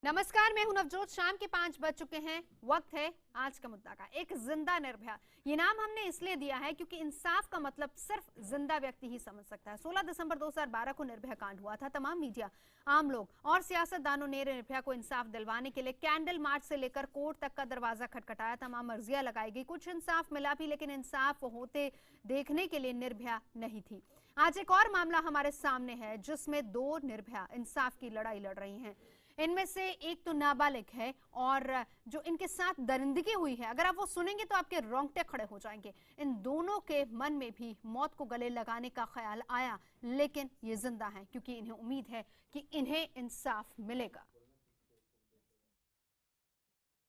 नमस्कार, मैं हूं नवजोत। शाम के 5 बज चुके हैं। वक्त है आज का मुद्दा का। एक जिंदा निर्भया। ये नाम हमने इसलिए दिया है क्योंकि इंसाफ का मतलब सिर्फ जिंदा व्यक्ति ही समझ सकता है। 16 दिसंबर 2012 को निर्भया कांड हुआ था। तमाम मीडिया, आम लोग और सियासतदानों ने निर्भया को इंसाफ दिलवाने के लिए कैंडल मार्च से लेकर कोर्ट तक का दरवाजा खटखटाया। तमाम अर्जियां लगाई गई। कुछ इंसाफ मिला भी, लेकिन इंसाफ होते देखने के लिए निर्भया नहीं थी। आज एक और मामला हमारे सामने है जिसमें दो निर्भया इंसाफ की लड़ाई लड़ रही हैं। इनमें से एक तो नाबालिग है और जो इनके साथ दरिंदगी हुई है, अगर आप वो सुनेंगे तो आपके रोंगटे खड़े हो जाएंगे। इन दोनों के मन में भी मौत को गले लगाने का ख्याल आया, लेकिन ये जिंदा हैं क्योंकि इन्हें उम्मीद है कि इन्हें इंसाफ मिलेगा।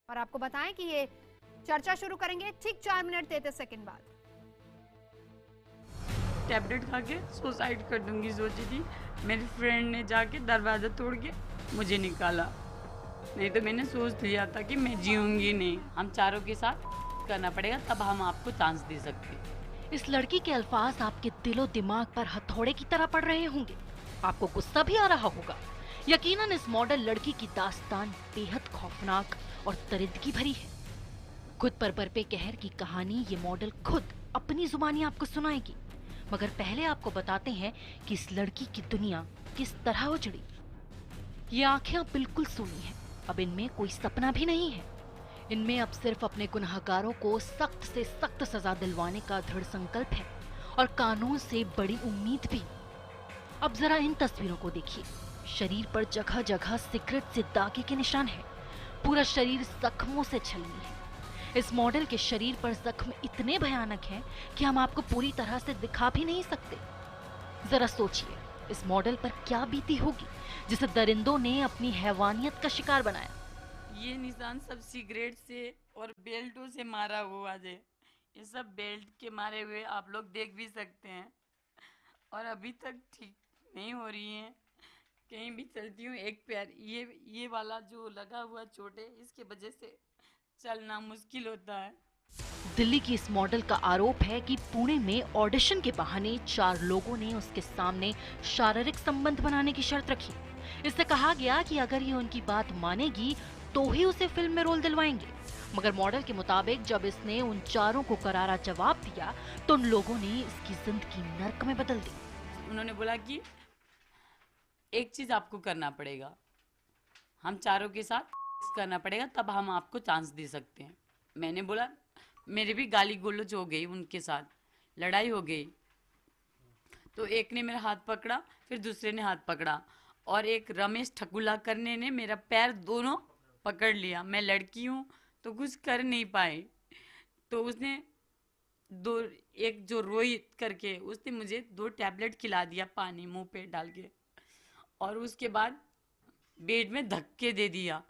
और आपको बताएं कि ये चर्चा शुरू करेंगे ठीक 4 मिनट 33 सेकंड बाद। टैबलेट खा के सुसाइड कर दूंगी सोची थी। मेरी फ्रेंड ने जाके दरवाज़ा तोड़ के मुझे निकाला, नहीं तो मैंने सोच लिया था कि मैं जीऊंगी नहीं। हम चारों के साथ करना पड़ेगा, तब हम आपको चांस दे सकते। इस लड़की के अल्फाज आपके दिलो दिमाग पर हथौड़े की तरह पड़ रहे होंगे। आपको गुस्सा भी आ रहा होगा। यकीनन इस मॉडल लड़की की दास्तान बेहद खौफनाक और दरिद्रगी भरी है। खुद पर बरपे कहर की कहानी ये मॉडल खुद अपनी जुबानी आपको सुनाएगी। मगर पहले आपको बताते हैं कि इस लड़की की दुनिया किस तरह उजड़ी। ये आंखें अब बिल्कुल सूनी हैं। अब इनमें कोई सपना भी नहीं है। इनमें अब सिर्फ अपने गुनहगारों को सख्त से सख्त सजा दिलवाने का दृढ़ संकल्प है और कानून से बड़ी उम्मीद भी। अब जरा इन तस्वीरों को देखिए। शरीर पर जगह जगह सिगरेट से दागे के निशान है। पूरा शरीर जख्मों से छलनी है। इस मॉडल के शरीर पर जख्म इतने भयानक हैं कि हम आपको पूरी तरह से दिखा भी नहीं सकते। जरा सोचिए, इस मॉडल पर क्या बीती होगी जिसे दरिंदों ने अपनी हैवानियत का शिकार बनाया। ये निशान सब सिगरेट से और बेल्टों से मारा हुआ है। ये सब बेल्ट के मारे हुए आप लोग देख भी सकते हैं। और अभी तक ठीक नहीं हो रही हैं। कहीं भी चलती हूँ एक पैर ये वाला जो लगा हुआ चोट है, इसके वजह से चलना मुश्किल होता है। दिल्ली की इस मॉडल का आरोप है कि पुणे में ऑडिशन के बहाने 4 लोगों ने उसके सामने शारीरिक संबंध बनाने की शर्त रखी। इससे कहा गया कि अगर ये उनकी बात मानेगी तो ही उसे फिल्म में रोल दिलवाएंगे। मगर मॉडल के मुताबिक जब इसने उन चारों को करारा जवाब दिया तो उन लोगों ने इसकी जिंदगी नर्क में बदल दी। उन्होंने बोला कि एक चीज आपको करना पड़ेगा, हम चारों के साथ करना पड़ेगा, तब हम आपको चांस दे सकते हैं। मैंने बोला, मेरे भी गाली गलौज हो गई, उनके साथ लड़ाई हो गई। तो एक ने मेरा हाथ पकड़ा, फिर दूसरे ने हाथ पकड़ा, और एक रमेश ठकुला करने ने मेरा पैर दोनों पकड़ लिया। मैं लड़की हूँ तो कुछ कर नहीं पाए। तो उसने एक जो रोहित करके, उसने मुझे 2 टैबलेट खिला दिया पानी मुंह पे डाल के, और उसके बाद बेड में धक्के दे दिया।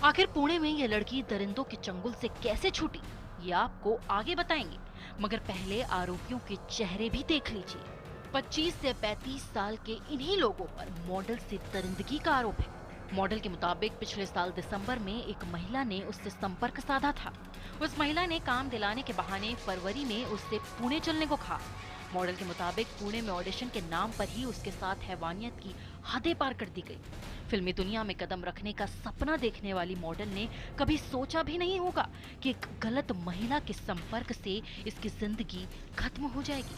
आखिर पुणे में यह लड़की दरिंदों के चंगुल से कैसे छूटी, ये आपको आगे बताएंगे। मगर पहले आरोपियों के चेहरे भी देख लीजिए। 25 से 35 साल के इन्हीं लोगों पर मॉडल से दरिंदगी का आरोप है। मॉडल के मुताबिक पिछले साल दिसंबर में एक महिला ने उससे संपर्क साधा था। उस महिला ने काम दिलाने के बहाने फरवरी में उससे पुणे चलने को कहा। मॉडल के मुताबिक पुणे में ऑडिशन के नाम पर ही उसके साथ हैवानियत की हदें पार कर दी गई। फिल्मी दुनिया में कदम रखने का सपना देखने वाली मॉडल ने कभी सोचा भी नहीं होगा कि एक गलत महिला के संपर्क से इसकी जिंदगी खत्म हो जाएगी।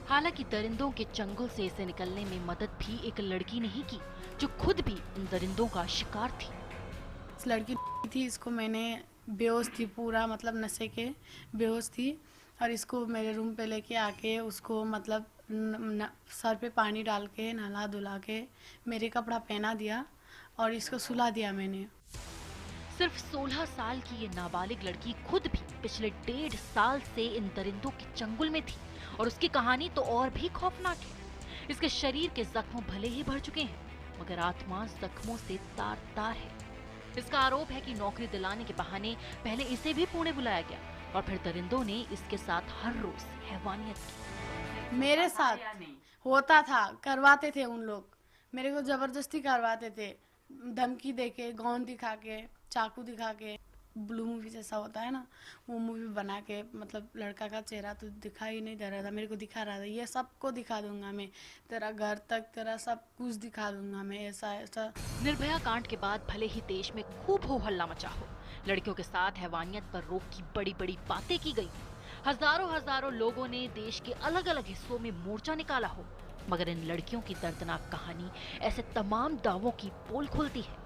हालांकि दरिंदों के चंगुल से इसे निकलने में मदद भी एक लड़की ने ही की, जो खुद भी इन दरिंदों का शिकार थी। इस लड़की थी, इसको मैंने बेहोश थी, पूरा मतलब नशे के बेहोश थी, और इसको मेरे रूम पे लेके आके उसको मतलब सर पे पानी डाल के नहला धुला के मेरे कपड़ा पहना दिया और इसको सुला दिया मैंने। सिर्फ 16 साल की ये नाबालिग लड़की खुद भी पिछले 1.5 साल से इन दरिंदों के चंगुल में थी, और उसकी कहानी तो और भी खौफनाक है। इसके शरीर के जख्म भले ही भर चुके हैं, मगर आत्मा जख्मों से तार तार है। इसका आरोप है कि नौकरी दिलाने के बहाने पहले इसे भी पुणे बुलाया गया, और फिर दरिंदों ने इसके साथ हर रोज हैवानियत की। मेरे साथ होता था, करवाते थे उन लोग, मेरे को जबरदस्ती करवाते थे, धमकी देके, गौन दिखा के, चाकू दिखा के। ब्लू मूवी जैसा होता है ना, वो मूवी बना के मतलब लड़का का चेहरा तो दिखाई नहीं दे रहा था, मेरे को दिखा रहा था ये सबको दिखा दूंगा मैं, तेरा घर तक तेरा सब कुछ दिखा दूंगा मैं, ऐसा ऐसा। निर्भया कांड के बाद भले ही देश में खूब हो हल्ला मचा हो, लड़कियों के साथ हैवानियत पर रोक की बड़ी बड़ी बातें की गई, हजारों लोगों ने देश के अलग अलग हिस्सों में मोर्चा निकाला हो, मगर इन लड़कियों की दर्दनाक कहानी ऐसे तमाम दावों की पोल खोलती है।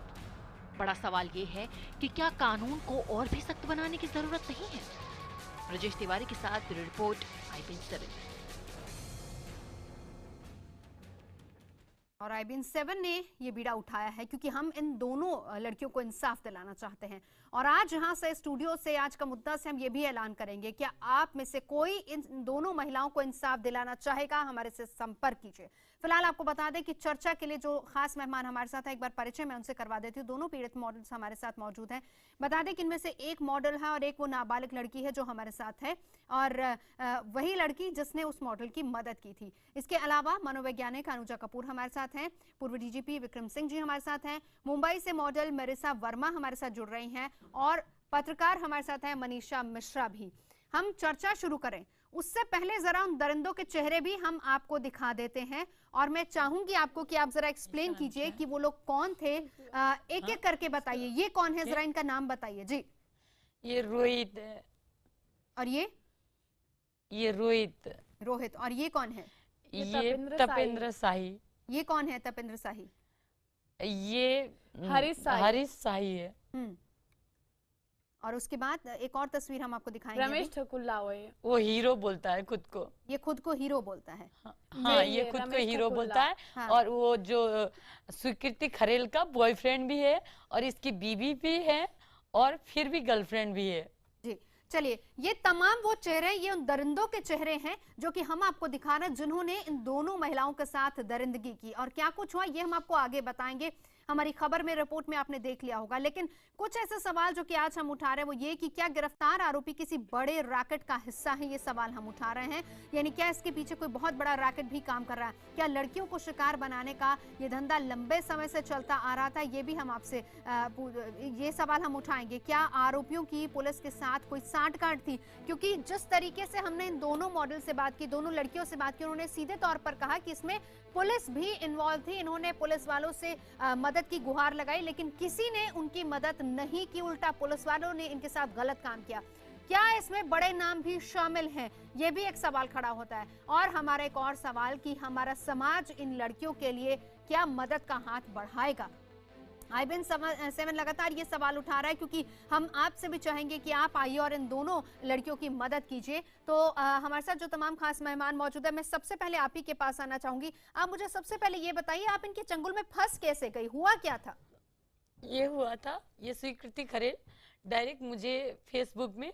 बड़ा सवाल ये है कि क्या कानून को और भी सख्त बनाने की जरूरत नहीं है? ब्रजेश तिवारी के साथ ब्यूरो रिपोर्ट, IBN7। और IBN7 ने ये बीड़ा उठाया है क्योंकि हम इन दोनों लड़कियों को इंसाफ दिलाना चाहते हैं। और आज यहाँ से स्टूडियो से आज का मुद्दा से हम ये भी ऐलान करेंगे कि आप में से कोई इन दोनों महिलाओं को इंसाफ दिलाना चाहेगा, हमारे से संपर्क कीजिए। फिलहाल आपको बता दें कि चर्चा के लिए जो खास मेहमान हमारे साथ है, एक बार परिचय मैं उनसे करवा देती हूँ। दोनों पीड़ित मॉडल्स हमारे साथ मौजूद हैं। बता दें कि इनमें से एक मॉडल है और एक वो नाबालिग लड़की है जो हमारे साथ है, और वही लड़की जिसने उस मॉडल की मदद की थी। इसके अलावा मनोवैज्ञानिक अनुजा कपूर हमारे साथ हैं, पूर्व DGP विक्रम सिंह जी हमारे साथ हैं, मुंबई से मॉडल मेरिसा वर्मा हमारे साथ जुड़ रही हैं, और पत्रकार हमारे साथ हैं मनीषा मिश्रा भी। हम चर्चा शुरू करें उससे पहले जरा उन दरिंदों के चेहरे भी हम आपको दिखा देते हैं, और मैं चाहूंगी आपको कि आप जरा एक्सप्लेन कीजिए कि वो लोग कौन थे। एक एक करके बताइए, ये कौन है, जरा इनका नाम बताइए जी। ये रोहित है। और ये रोहित। और ये कौन है? ये तपेंद्र शाही। ये कौन है तपेंद्र शाही? ये हरीश शाही है। और उसके बाद एक और तस्वीर हम आपको दिखाएंगे। रमेश ठकुल्ला वो हीरो बोलता है खुद को। ये खुद को हीरो बोलता है। हाँ, ये खुद को हीरो बोलता है। हाँ। और वो जो स्वीकृति खरेल का बॉयफ्रेंड भी है, और इसकी बीवी भी है, और फिर भी गर्लफ्रेंड भी है जी। चलिए, ये तमाम वो चेहरे, ये उन दरिंदों के चेहरे हैं जो कि हम आपको दिखा रहे हैं, जिन्होंने इन दोनों महिलाओं के साथ दरिंदगी की। और क्या कुछ हुआ ये हम आपको आगे बताएंगे। हमारी खबर में, रिपोर्ट में आपने देख लिया होगा, लेकिन कुछ ऐसे सवाल जो कि आज हम उठा रहे हैं वो ये कि क्या गिरफ्तार आरोपी किसी बड़े रैकेट का हिस्सा है, ये सवाल हम उठा रहे हैं। यानी क्या इसके पीछे कोई बहुत बड़ा रैकेट भी काम कर रहा है? क्या लड़कियों को शिकार बनाने का ये धंधा लंबे समय से चलता आ रहा था? ये भी हम आपसे ये सवाल हम उठाएंगे। क्या आरोपियों की पुलिस के साथ कोई सांठ-गांठ थी? क्योंकि जिस तरीके से हमने इन दोनों मॉडल से बात की, दोनों लड़कियों से बात की, उन्होंने सीधे तौर पर कहा कि इसमें पुलिस भी इन्वॉल्व थी। इन्होंने पुलिस वालों से मदद की गुहार लगाई, लेकिन किसी ने उनकी मदद नहीं की, उल्टा पुलिस वालों ने इनके साथ गलत काम किया। क्या इसमें बड़े नाम भी शामिल हैं? ये भी एक सवाल खड़ा होता है। और हमारा एक और सवाल कि हमारा समाज इन लड़कियों के लिए क्या मदद का हाथ बढ़ाएगा? IBN7 लगातार ये सवाल उठा रहा है, क्योंकि हम आपसे भी चाहेंगे कि आप आइए और इन दोनों लड़कियों की मदद कीजिए। तो हमारे साथ जो तमाम खास मेहमान मौजूद है, मैं सबसे पहले आप ही के पास आना चाहूंगी। आप मुझे सबसे पहले ये बताइए, आप इनके चंगुल में फंस कैसे गई? हुआ क्या था? ये हुआ था, ये स्वीकृति खरेल डायरेक्ट मुझे फेसबुक में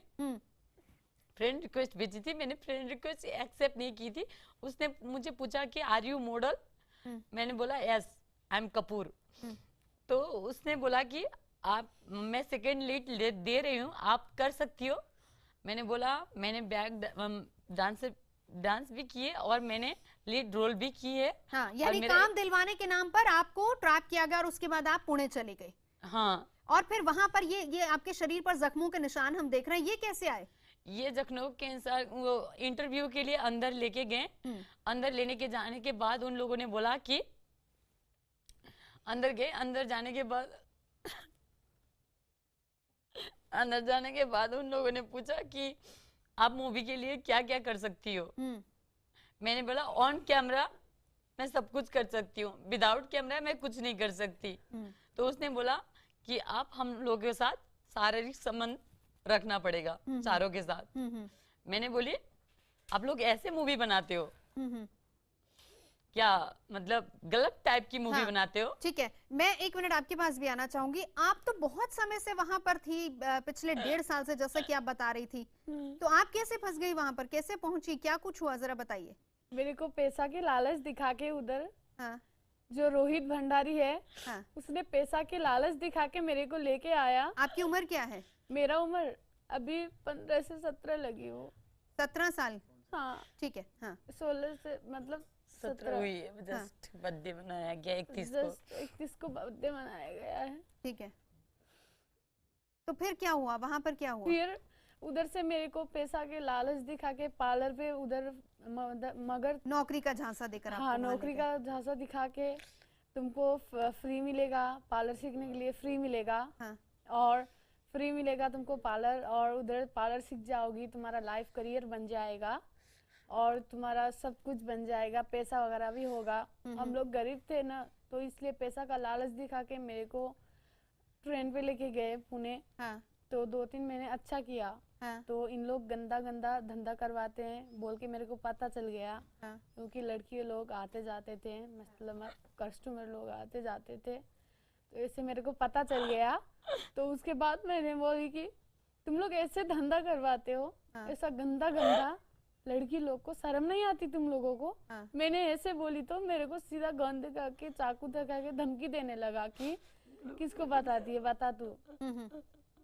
फ्रेंड रिक्वेस्ट भेजी थी। मैंने फ्रेंड रिक्वेस्ट एक्सेप्ट नहीं की थी। उसने मुझे पूछा कि आर यू मॉडल? मैंने बोला यस, आई एम कपूर। तो उसने बोला कि मैं सेकेंड लीड दे रही हूँ, आप कर सकती हो। मैंने बोला, मैंने बैक डांस भी किए और मैंने लीड रोल भी की है। हाँ, यानी काम दिलवाने के नाम पर आपको ट्रैप किया गया और उसके बाद आप पुणे चले गए। हाँ, और फिर वहां पर ये आपके शरीर पर जख्मों के निशान हम देख रहे हैं, ये कैसे आए? ये जखनऊ कैंसर वो इंटरव्यू के लिए अंदर लेके गए। अंदर लेने के जाने के बाद उन लोगों ने बोला कि अंदर गए। अंदर जाने के बाद उन लोगों ने पूछा कि आप मूवी के लिए क्या क्या कर सकती हो। मैंने बोला ऑन कैमरा मैं सब कुछ कर सकती हूँ, विदाउट कैमरा मैं कुछ नहीं कर सकती। तो उसने बोला कि आप हम लोगों के साथ शारीरिक संबंध रखना पड़ेगा, चारों के साथ। मैंने बोली आप लोग ऐसे मूवी बनाते हो क्या, मतलब गलत टाइप की मूवी बनाते हो? ठीक है, मैं एक मिनट आपके पास भी आना चाहूंगी। आप तो बहुत समय से वहां पर थी, पिछले 1.5 साल से, जैसा कि आप बता रही थी। तो आप कैसे फंस गई वहां पर, कैसे पहुंची, क्या कुछ हुआ, जरा बताइए। मेरे को पैसा के लालच दिखा के उधर, हाँ, जो रोहित भंडारी है, हाँ, उसने पैसा के लालच दिखा के मेरे को लेके आया। आपकी उम्र क्या है? मेरा उम्र अभी 15 से 17 लगी हो। 17 साल? हाँ ठीक है। हाँ, 16 से मतलब 17 हुई है। जस्ट बर्थडे मनाया गया 31 को। 31 को बर्थडे मनाया गया है। ठीक है। तो फिर क्या हुआ, वहां पर क्या हुआ? फिर उधर से मेरे को पैसा के लालच दिखा के पार्लर पे उधर मगर नौकरी का झांसा देकर हाँ, आपको वहां नौकरी ले का झांसा दिखा के तुमको फ्री मिलेगा, पार्लर सीखने के लिए फ्री मिलेगा। हाँ। और फ्री मिलेगा तुमको पार्लर, और उधर पार्लर सीख जाओगी, तुम्हारा लाइफ करियर बन जाएगा और तुम्हारा सब कुछ बन जाएगा, पैसा वगैरह भी होगा। हम लोग गरीब थे ना, तो इसलिए पैसा का लालच दिखा के मेरे को ट्रेन पे लेके गए पुणे। हाँ। तो 2-3 महीने अच्छा किया। हाँ। तो इन लोग गंदा गंदा धंधा करवाते हैं बोल के मेरे को पता चल गया। हाँ। क्योंकि लड़की लोग आते जाते थे, मतलब कस्टमर लोग आते जाते थे, तो ऐसे मेरे को पता चल गया। तो उसके बाद मैंने बोली कि तुम लोग ऐसे धंधा करवाते हो, हाँ। ऐसा गंदा गंदा, लड़की लोग को शर्म नहीं आती तुम लोगों को? हाँ। मैंने ऐसे बोली तो मेरे को सीधा गन दिखा के, चाकू दिखा के धमकी देने लगा कि किसको बताती है, बता तू।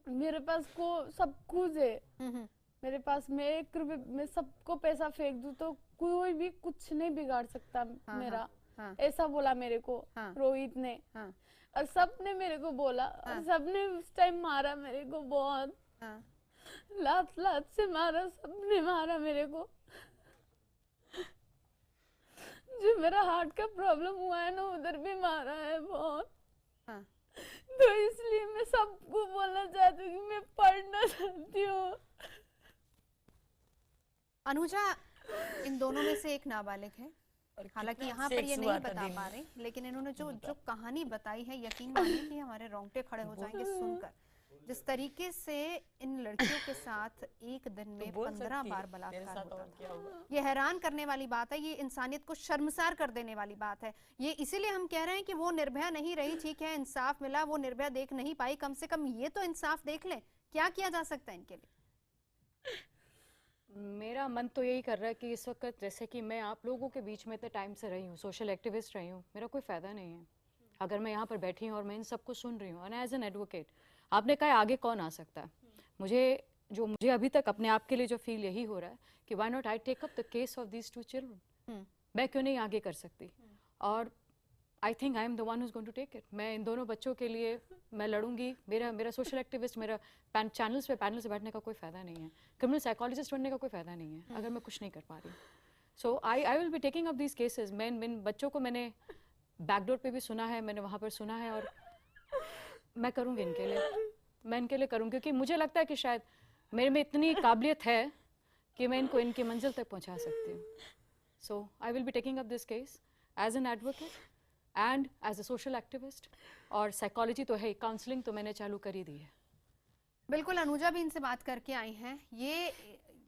मेरे पास को सब कुछ है, मेरे पास मैं 1 रुपये में सबको पैसा फेंक दूं तो कोई भी कुछ नहीं बिगाड़ सकता मेरा। हाँ। ऐसा बोला मेरे को हाँ। रोहित ने। हाँ। और सबने मेरे को बोला, और सबने उस टाइम मारा मेरे को बहुत। हाँ। लात लात से मारा, सबने मारा मेरे को। जो मेरा हार्ट का प्रॉब्लम हुआ है ना, उधर भी मारा है बहुत। हाँ। तो इसलिए मैं सबको बोलना चाहती हूँ कि मैं पढ़ना चाहती हूँ। अनुजा, इन दोनों में से एक नाबालिग है, हालांकि यहाँ पर ये नहीं बता पा रहे, लेकिन इन्होंने जो कहानी बताई है, यकीन मानिए कि हमारे रोंगटे खड़े हो जाएंगे सुनकर। जिस तरीके से इन लड़कियों के साथ एक दिन में 15 बार बलात्कार होता था, ये हैरान करने वाली बात है, ये इंसानियत को शर्मसार कर देने वाली बात है। ये इसीलिए हम कह रहे हैं कि वो निर्भया नहीं रही, ठीक है इंसाफ मिला, वो निर्भया देख नहीं पाई, कम से कम ये तो इंसाफ देख ले। क्या किया जा सकता है इनके लिए? मेरा मन तो यही कर रहा है कि इस वक्त, जैसे कि मैं आप लोगों के बीच में इतने टाइम से रही हूँ, सोशल एक्टिविस्ट रही हूँ, मेरा कोई फ़ायदा नहीं है अगर मैं यहाँ पर बैठी हूँ और मैं इन सबको सुन रही हूँ। और एज एन एडवोकेट, आपने कहा आगे कौन आ सकता है, मुझे अभी तक अपने आप के लिए जो फील यही हो रहा है कि why not I take up the case of these 2 children. मैं क्यों नहीं आगे कर सकती? और I think I am the one who is going to take it. मैं इन दोनों बच्चों के लिए मैं लड़ूंगी। मेरा सोशल एक्टिविस्ट, मेरा चैनल्स पे पैनल से बैठने का कोई फ़ायदा नहीं है, क्रिमिनल साइकोलॉजिस्ट बनने का कोई फ़ायदा नहीं है अगर मैं कुछ नहीं कर पा रही। So I will be taking up these cases. मैं बच्चों को मैंने बैकडोर पे भी सुना है, मैंने वहाँ पर सुना है, और मैं करूँगी इनके लिए, मैं इनके लिए करूँगी, क्योंकि मुझे लगता है कि शायद मेरे में इतनी काबिलियत है कि मैं इनको इनकी मंजिल तक पहुँचा सकती हूँ। So I will be taking up this case as an advocate and as a social activist. और साइकोलॉजी तो है, काउंसलिंग तो मैंने चालू कर ही दी है। बिल्कुल, अनुजा भी इनसे बात करके आई हैं। ये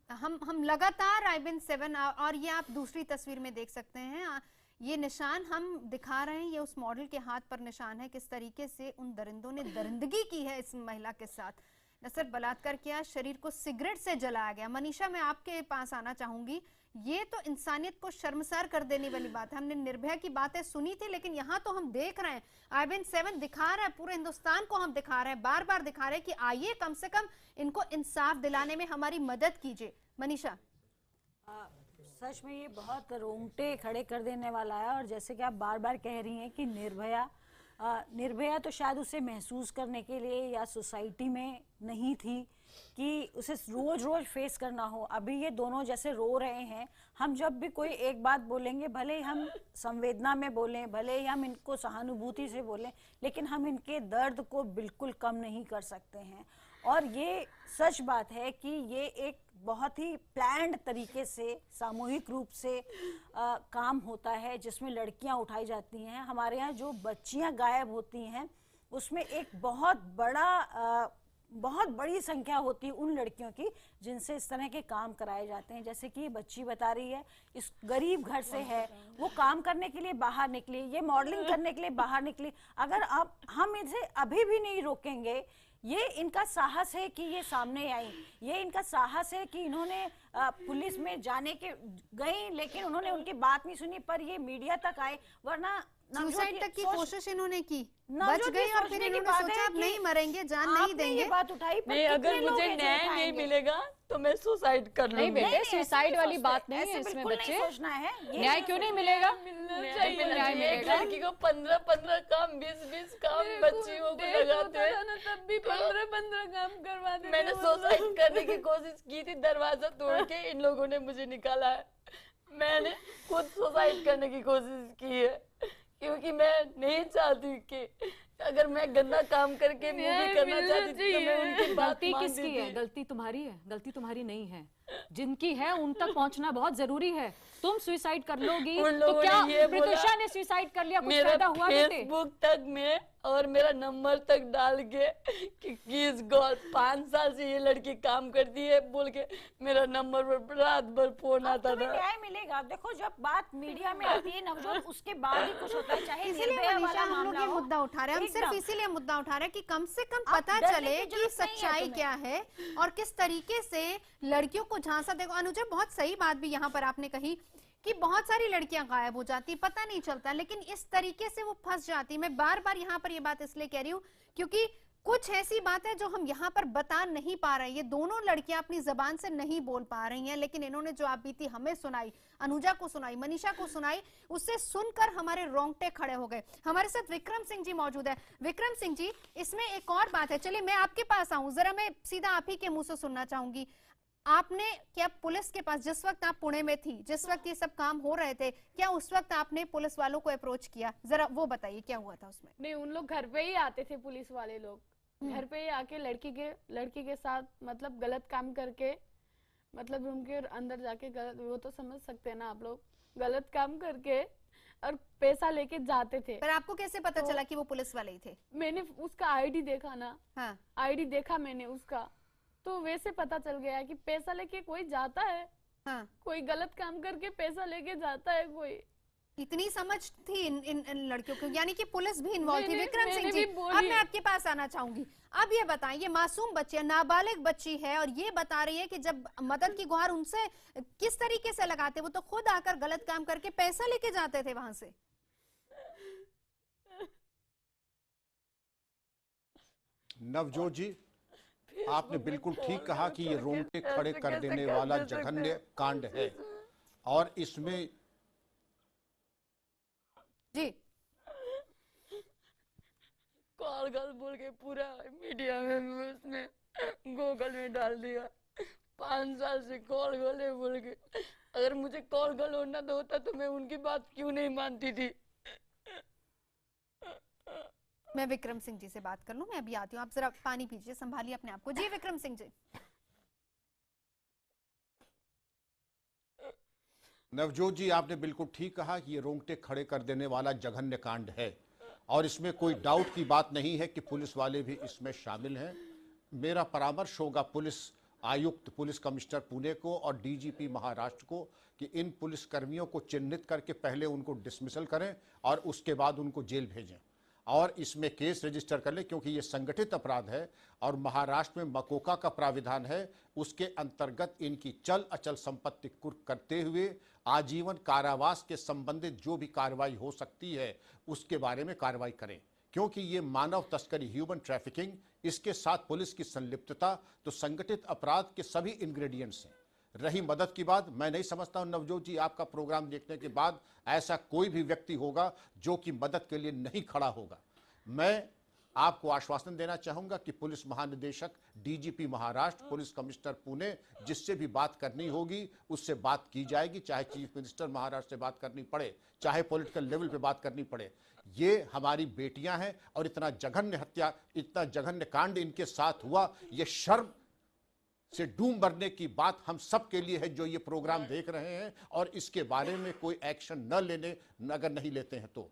हम लगातार आईबिन 7, और ये आप दूसरी तस्वीर में देख सकते हैं, ये निशान हम दिखा रहे हैं, ये उस मॉडल के हाथ पर निशान है, किस तरीके से उन दरिंदों ने दरिंदगी की है इस महिला के साथ। न सिर्फ बलात्कार किया, शरीर को सिगरेट से जलाया गया। मनीषा, मैं आपके पास आना चाहूंगी। ये तो इंसानियत को शर्मसार कर देने वाली बात है। हमने निर्भया की बातें सुनी थी, लेकिन यहाँ तो हम देख रहे हैं आईबिन 7 दिखा रहा है, पूरे हिंदुस्तान को हम दिखा रहे हैं, बार बार दिखा रहे हैं कि आइए कम से कम इनको इंसाफ दिलाने में हमारी मदद कीजिए। मनीषा, सच में ये बहुत रोंगटे खड़े कर देने वाला है। और जैसे कि आप बार बार कह रही हैं कि निर्भया तो शायद उसे महसूस करने के लिए या सोसाइटी में नहीं थी कि उसे रोज रोज फेस करना हो। अभी ये दोनों जैसे रो रहे हैं, हम जब भी कोई एक बात बोलेंगे, भले ही हम संवेदना में बोलें, भले ही हम इनको सहानुभूति से बोलें, लेकिन हम इनके दर्द को बिल्कुल कम नहीं कर सकते हैं। और ये सच बात है कि ये एक बहुत ही प्लान्ड तरीके से, सामूहिक रूप से काम होता है, जिसमें लड़कियां उठाई जाती हैं। हमारे यहाँ जो बच्चियां गायब होती हैं, उसमें एक बहुत बड़ी संख्या होती है उन लड़कियों की जिनसे इस तरह के काम कराए जाते हैं। जैसे कि ये बच्ची बता रही है, इस गरीब घर से है, वो काम करने के लिए बाहर निकली, ये मॉडलिंग करने के लिए बाहर निकली। अगर हम इसे अभी भी नहीं रोकेंगे, ये इनका साहस है कि ये सामने आई, ये इनका साहस है कि इन्होंने पुलिस में जाने के गई, लेकिन उन्होंने उनकी बात नहीं सुनी, पर ये मीडिया तक आए। वरना सुसाइड तक की कोशिश इन्होंने की, बच नवजोत गई ये और फिर सोचने की इन्होंने बात है सोचा अब कि नहीं मरेंगे, जान नहीं आपने देंगे। ये बात उठाई, पर नहीं, अगर कितने लोग मुझे हैं जो न्याय नहीं उठाएंगे? मिलेगा तो मैं सुसाइड कर नहीं लूंगी। बेटे, सुसाइड वाली सोचते, बात नहीं है ऐसे इसमें बिल्कुल नहीं बच्चे। सोचना है, ये न्याय क्यों नहीं मिलेगा? न्याय बिल्कुल न्याय एक मिलेगा। लड़की को 15 काम 20 काम बच्चियों को लगाते हैं। तब भी 15 काम करवा देते मैंने वो लोग। सुसाइड करने की कोशिश की थी, दरवाजा तोड़ के इन लोगों ने मुझे निकाला है। मैंने खुद सुसाइड करने की कोशिश की है, क्योंकि मैं नहीं चाहती कि अगर मैं गंदा काम करके मूवी करना चाहती थी तो मैं उनकी बात गलती मानती किसकी है? थी। गलती तुम्हारी है, गलती तुम्हारी नहीं है। जिनकी है उन तक पहुंचना बहुत जरूरी है। तुम सुसाइड कर लोगी उन तो लोगों क्या ने ये बोला, प्रत्युषा ने सुसाइड कर लिया, कुछ मेरा फायदा हुआ बेटे? फेसबुक तक में और मेरा नंबर तक डाल के कि किस गॉड 5 साल से ये लड़की काम करती है बोल के मेरा नंबर पर रात भर फोन अब आता तुम्हें था। न्याय मिलेगा। देखो जब बात मीडिया में आती है नवजोत, उसके बाद ही कुछ होता है, चाहे इसीलिए निर्भया मनीषा वाला हम लोग मामला ये हो। मुद्दा उठा रहे हैं, हम सिर्फ एकदम। इसीलिए मुद्दा उठा रहे हैं कि कम से कम अब पता डरने चले की कि जरूरत नहीं है सच्चाई तुम्हें। क्या है और किस तरीके से लड़कियों को झांसा। देखो अनुजा, बहुत सही बात भी यहाँ पर आपने कही कि बहुत सारी लड़कियां गायब हो जाती, पता नहीं चलता, लेकिन इस तरीके से वो फंस जाती। मैं बार बार यहाँ पर ये बात इसलिए कह रही हूँ क्योंकि कुछ ऐसी बात है जो हम यहाँ पर बता नहीं पा रहे हैं। ये दोनों लड़कियां अपनी जबान से नहीं बोल पा रही हैं, लेकिन इन्होंने जो आप बीती हमें सुनाई, अनुजा को सुनाई, मनीषा को सुनाई, उससे सुनकर हमारे रोंगटे खड़े हो गए। हमारे साथ विक्रम सिंह जी मौजूद है। विक्रम सिंह जी, इसमें एक और बात है, चलिए मैं आपके पास आऊं, जरा मैं सीधा आप ही के मुंह से सुनना चाहूंगी। आपने क्या पुलिस के पास, जिस वक्त आप पुणे में थी, जिस वक्त ये सब काम हो रहे थे, क्या उस वक्त आपने पुलिस वालों को अप्रोच किया? जरा वो बताइए क्या हुआ था उसमें। नहीं, उन लोग घर पे ही आते थे, पुलिस वाले लोग घर पे ही आके लड़की के साथ मतलब गलत काम करके, मतलब रूम के अंदर जाके गलत, वो तो समझ सकते हैं ना आप लोग, गलत काम करके और पैसा लेके जाते थे। पर आपको कैसे पता चला कि वो पुलिस वाले ही थे? मैंने उसका आईडी देखा ना, हाँ, आईडी देखा मैंने उसका, तो वैसे पता चल गया कि पैसा लेके कोई जाता है, हाँ। कोई गलत काम करके पैसा लेके जाता है कोई। इतनी समझ थी इन लड़कियों को, यानी कि पुलिस भी इन्वॉल्व थी। मैंने- विक्रम सिंह मैंने जी, भी बोली। अब मैं आपके पास आना चाहूंगी। अब ये बताएं, ये मासूम बच्ची है, नाबालिग बच्ची है, और ये बता रही है कि जब मदद की गुहार उनसे किस तरीके से लगाते, वो तो खुद आकर गलत काम करके पैसा लेके जाते थे वहां से। नवजोत जी, आपने बिल्कुल ठीक कहा कि ये रोंगटे खड़े कर देने वाला जघन्य कांड है, और इसमें जी कॉल गल बोल के पूरा मीडिया में उसने गूगल में डाल दिया। 5 साल से कॉल गल है बोल के, अगर मुझे कॉल गल होना तो होता तो मैं उनकी बात क्यों नहीं मानती थी। मैं विक्रम सिंह जी से बात कर लूं, मैं अभी आती हूँ, आप जरा पानी पीजिए, संभालिए अपने आप को। जी विक्रम सिंह जी। नवजोत जी, आपने बिल्कुल ठीक कहा कि ये रोंगटे खड़े कर देने वाला जघन्य कांड है, और इसमें कोई डाउट की बात नहीं है कि पुलिस वाले भी इसमें शामिल हैं। मेरा परामर्श होगा पुलिस आयुक्त, पुलिस कमिश्नर पुणे को और डीजीपी महाराष्ट्र को कि इन पुलिस कर्मियों को चिन्हित करके पहले उनको डिसमिसल करें और उसके बाद उनको जेल भेजें और इसमें केस रजिस्टर कर लें, क्योंकि ये संगठित अपराध है और महाराष्ट्र में मकोका का प्राविधान है, उसके अंतर्गत इनकी चल अचल संपत्ति कुर्क करते हुए आजीवन कारावास के संबंधित जो भी कार्रवाई हो सकती है उसके बारे में कार्रवाई करें, क्योंकि ये मानव तस्करी, ह्यूमन ट्रैफिकिंग, इसके साथ पुलिस की संलिप्तता तो संगठित अपराध के सभी इंग्रेडिएंट्स हैं। रही मदद की बात, मैं नहीं समझता हूं नवजोत जी, आपका प्रोग्राम देखने के बाद ऐसा कोई भी व्यक्ति होगा जो कि मदद के लिए नहीं खड़ा होगा। मैं आपको आश्वासन देना चाहूंगा कि पुलिस महानिदेशक, DGP Maharashtra, police commissioner Pune, जिससे भी बात करनी होगी उससे बात की जाएगी, चाहे चीफ मिनिस्टर महाराष्ट्र से बात करनी पड़े, चाहे पॉलिटिकल लेवल पे बात करनी पड़े। ये हमारी बेटियां हैं और इतना जघन्य हत्या, इतना जघन्य कांड इनके साथ हुआ, ये शर्म से डूम भरने की बात हम सब के लिए है जो ये प्रोग्राम देख रहे हैं, और इसके बारे में कोई एक्शन न लेने, अगर नहीं लेते हैं तो,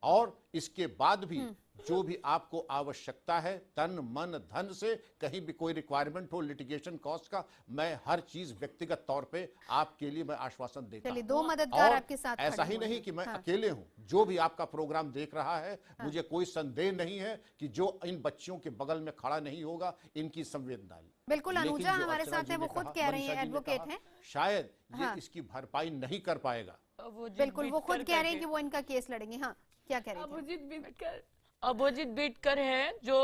और इसके बाद भी जो भी आपको आवश्यकता है तन मन धन से, कहीं भी कोई रिक्वायरमेंट हो लिटिगेशन कॉस्ट का, मैं हर चीज व्यक्तिगत तौर पे आपके लिए मैं आश्वासन देता चलिए, हूं। दो मददगार और आपके साथ ऐसा खड़े ही हुए नहीं हैं। कि मैं हाँ। अकेले हूं, जो भी आपका प्रोग्राम देख रहा है, मुझे कोई संदेह नहीं है कि जो इन बच्चियों के बगल में खड़ा नहीं होगा, इनकी संवेदना। बिल्कुल, लेकिन अनुजा जो हमारे अर्चना साथ जी है, ने वो खुद कहा, कह रही मनीषा हैं, जी ने एडवोकेट कहा, हैं। शायद ये हाँ। इसकी भरपाई नहीं कर पाएगा। वो बिल्कुल, वो बीट खुद कर कह रहे हैं करके- कि वो इनका केस लड़ेंगे। हाँ, क्या कह रही थी? अपोजिट बीटकर है जो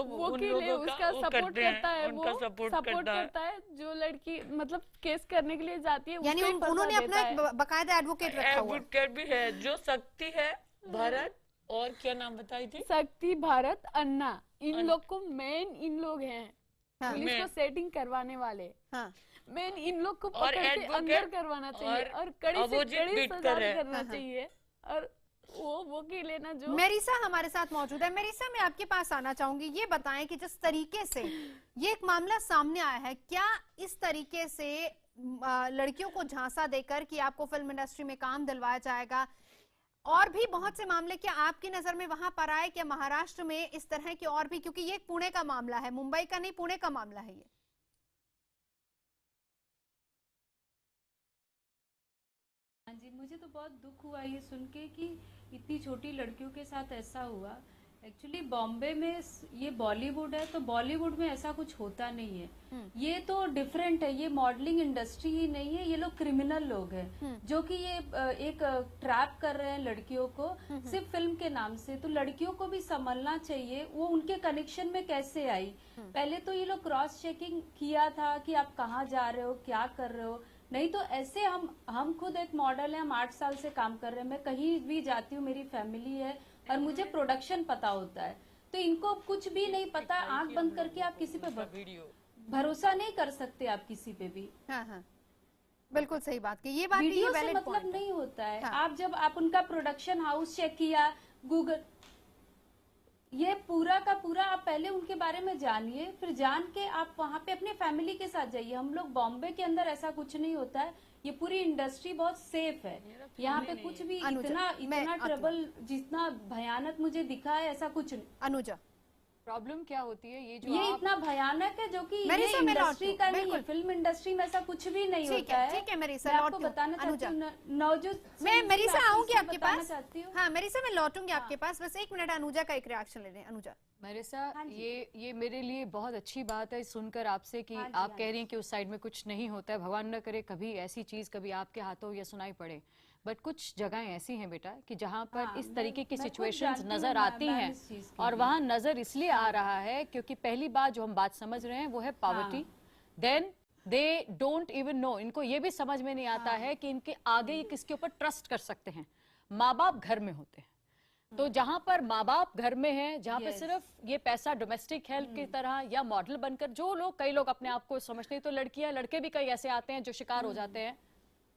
वो उन के लिए लोगों का उसका वो सपोर्ट करते हैं, करता है, उनका वो सपोर्ट सपोर्ट करता है। जो लड़की मतलब केस करने के लिए जाती है यानी उसको ही फंसा उन्होंने अपना देता एक है। बकायदा एडवोकेट रखा हुआ है। एडवोकेट भी है जो शक्ति है, भरत और क्या नाम बताई थी? शक्ति, भारत, अन्ना, इन लोग को मेन इन लोग हैं हाँ। पुलिस को सेटिंग करवाने वाले। हाँ। मेन इन लोग को और पकड़ के advocate अंदर करवाना चाहिए और कड़ी से opposite कड़ी beat सजा कर है। करना चाहिए। और वो की लेना जो मेरिसा हमारे साथ मौजूद है। मेरिसा, मैं आपके पास आना चाहूंगी, ये बताएं कि जिस तरीके से ये एक मामला सामने आया है, क्या इस तरीके से लड़कियों को झांसा देकर कि आपको फिल्म इंडस्ट्री में काम दिलवाया जाएगा, और भी बहुत से मामले क्या आपकी नजर में वहां पर आए? क्या महाराष्ट्र में इस तरह के और भी, क्योंकि ये एक पुणे का मामला है, मुंबई का नहीं, पुणे का मामला है ये। हाँ जी, मुझे तो बहुत दुख हुआ ये सुन के कि इतनी छोटी लड़कियों के साथ ऐसा हुआ। एक्चुअली बॉम्बे में ये बॉलीवुड है, तो बॉलीवुड में ऐसा कुछ होता नहीं है। ये तो डिफरेंट है, ये मॉडलिंग इंडस्ट्री ही नहीं है, ये लोग क्रिमिनल लोग हैं जो कि ये एक ट्रैप कर रहे हैं लड़कियों को सिर्फ फिल्म के नाम से। तो लड़कियों को भी संभलना चाहिए, वो उनके कनेक्शन में कैसे आई। पहले तो ये लोग क्रॉस चेकिंग किया था कि आप कहाँ जा रहे हो, क्या कर रहे हो, नहीं तो ऐसे हम खुद एक मॉडल है, हम 8 साल से काम कर रहे हैं। मैं कहीं भी जाती हूँ, मेरी फैमिली है और मुझे प्रोडक्शन पता होता है, तो इनको कुछ भी नहीं पता। आंख बंद करके आप किसी पे भरोसा नहीं कर सकते, आप किसी पे भी। हाँ हाँ, बिल्कुल सही बात की। ये बात वीडियो से valid मतलब point है। नहीं होता है। हाँ। आप जब आप उनका प्रोडक्शन हाउस चेक किया, गूगल, ये पूरा का पूरा आप पहले उनके बारे में जानिए, फिर जान के आप वहाँ पे अपने फैमिली के साथ जाइए। हम लोग बॉम्बे के अंदर ऐसा कुछ नहीं होता है, ये पूरी इंडस्ट्री बहुत सेफ है। यहाँ पे कुछ भी इतना ट्रबल जितना भयानक मुझे दिखा है ऐसा कुछ नहीं। अनुजा, प्रॉब्लम क्या होती है ये जो ये इतना भयानक है जो कि ये मेरिसा, मैं इंडस्ट्री का नहीं है, बिल्कुल। फिल्म इंडस्ट्री में ऐसा कुछ भी नहीं ठीक होता है, है। ठीक है मेरिसा, मैं लौट आपको लूं। बताना चाहती अनुजा, हूँ नवजोत मैं मेरिसा आऊंगी आपके बताना पास। चाहती हूँ। हाँ मेरिसा, मैं लौटूंगी आपके पास, बस 1 मिनट अनुजा का एक रिएक्शन ले लें। अनुजा, मेरिसा, ये मेरे लिए बहुत अच्छी बात है सुनकर आपसे कि आप कह रही हैं कि उस साइड में कुछ नहीं होता है। भगवान न करे कभी ऐसी चीज कभी आपके हाथों या सुनाई पड़े, बट कुछ जगहें ऐसी हैं बेटा कि जहाँ पर इस तरीके की सिचुएशंस नजर आती हैं, और वहाँ नजर इसलिए आ रहा है क्योंकि पहली बात जो हम बात समझ रहे हैं वो है poverty. Then they don't even know, इनको ये भी समझ में नहीं आता है कि इनके आगे ये किसके ऊपर ट्रस्ट कर सकते हैं। माँ बाप घर में होते हैं, तो जहां पर माँ बाप घर में हैं, जहां पे सिर्फ ये पैसा डोमेस्टिक हेल्प की तरह या मॉडल बनकर जो लोग, कई लोग अपने आप को समझते, तो लड़कियां लड़के भी कई ऐसे आते हैं जो शिकार हो जाते हैं,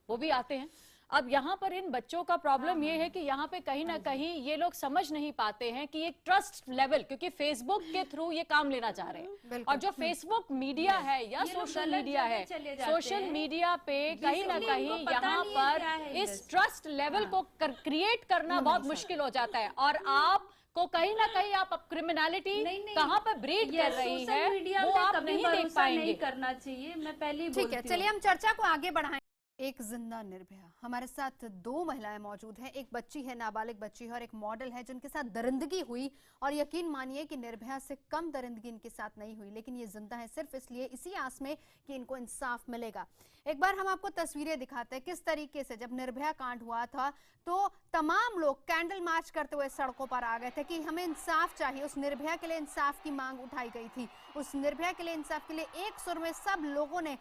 वो भी आते हैं। अब यहाँ पर इन बच्चों का प्रॉब्लम ये है कि यहाँ पे कहीं ना कहीं ये लोग समझ नहीं पाते हैं कि एक ट्रस्ट लेवल, क्योंकि फेसबुक के थ्रू ये काम लेना चाह रहे हैं, और जो फेसबुक मीडिया है या सोशल मीडिया है, सोशल मीडिया पे कहीं ना कहीं यहाँ पर इस ट्रस्ट लेवल को क्रिएट करना बहुत मुश्किल हो जाता है। और आप को कहीं ना कहीं आप क्रिमिनलिटी कहाँ पर ब्रीड कर रही है वो आप नहीं देख पाएंगे। करना चाहिए, मैं पहले ठीक है, चलिए हम चर्चा को आगे बढ़ाएं। एक जिंदा निर्भया, हमारे साथ 2 महिलाएं मौजूद हैं, एक बच्ची है, नाबालिग बच्ची है, और एक मॉडल है जिनके साथ दरिंदगी हुई, और यकीन मानिए कि निर्भया से कम दरिंदगी इनके साथ नहीं हुई, लेकिन ये जिंदा है सिर्फ इसलिए, इसी आस में कि इनको इंसाफ मिलेगा। एक बार हम आपको तस्वीरें दिखाते हैं किस तरीके से जब निर्भया कांड हुआ था तो तमाम लोग कैंडल मार्च करते हुए सड़कों पर आ गए थे कि हमें इंसाफ चाहिए। उस निर्भया के लिए इंसाफ की मांग उठाई गई थी, उस निर्भया के लिए इंसाफ के लिए एक सुर में सब लोगों ने